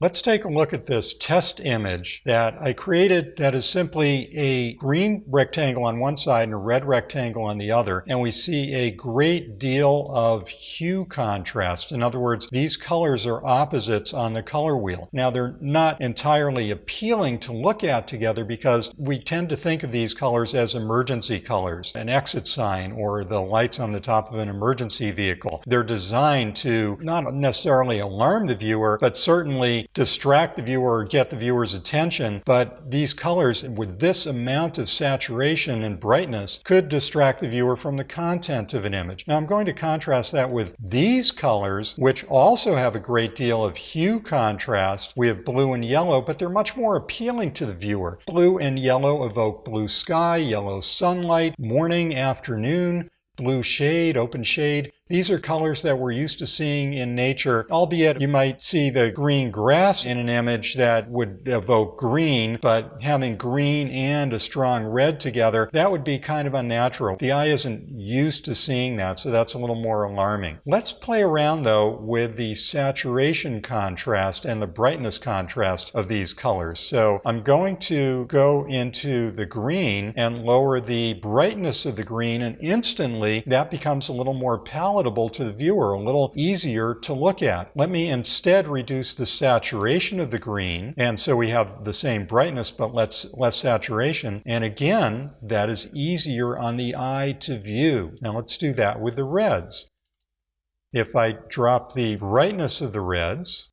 Let's take a look at this test image that I created that is simply a green rectangle on one side and a red rectangle on the other. And we see a great deal of hue contrast. In other words, these colors are opposites on the color wheel. Now, they're not entirely appealing to look at together because we tend to think of these colors as emergency colors, an exit sign or the lights on the top of an emergency vehicle. They're designed to not necessarily alarm the viewer, but certainly distract the viewer or get the viewer's attention. But these colors with this amount of saturation and brightness could distract the viewer from the content of an image. Now I'm going to contrast that with these colors, which also have a great deal of hue contrast. We have blue and yellow, but they're much more appealing to the viewer. Blue and yellow evoke blue sky, yellow sunlight, morning, afternoon, blue shade, open shade. These are colors that we're used to seeing in nature, albeit you might see the green grass in an image that would evoke green, but having green and a strong red together, that would be kind of unnatural. The eye isn't used to seeing that, so that's a little more alarming. Let's play around though with the saturation contrast and the brightness contrast of these colors. So I'm going to go into the green and lower the brightness of the green, and instantly that becomes a little more palatable to the viewer, a little easier to look at. Let me instead reduce the saturation of the green, and so we have the same brightness but less saturation, and again that is easier on the eye to view. Now let's do that with the reds. If I drop the brightness of the reds,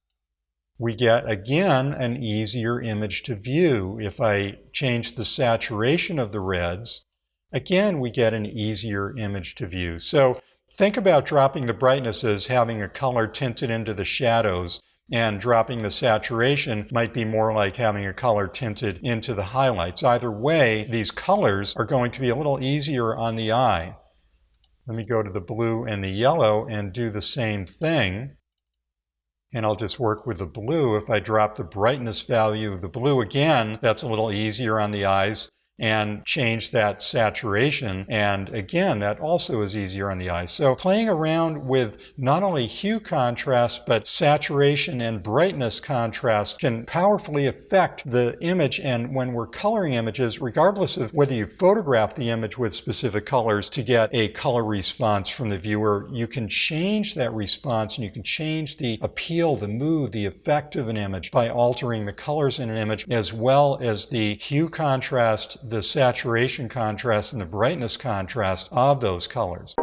we get again an easier image to view. If I change the saturation of the reds, again we get an easier image to view. So think about dropping the brightness as having a color tinted into the shadows, and dropping the saturation might be more like having a color tinted into the highlights. Either way, these colors are going to be a little easier on the eye. Let me go to the blue and the yellow and do the same thing. And I'll just work with the blue. If I drop the brightness value of the blue again, that's a little easier on the eyes, and change that saturation, and again that also is easier on the eye. So playing around with not only hue contrast but saturation and brightness contrast can powerfully affect the image. And when we're coloring images, regardless of whether you photograph the image with specific colors to get a color response from the viewer, you can change that response and you can change the appeal, the mood, the effect of an image by altering the colors in an image, as well as the hue contrast, the saturation contrast, and the brightness contrast of those colors.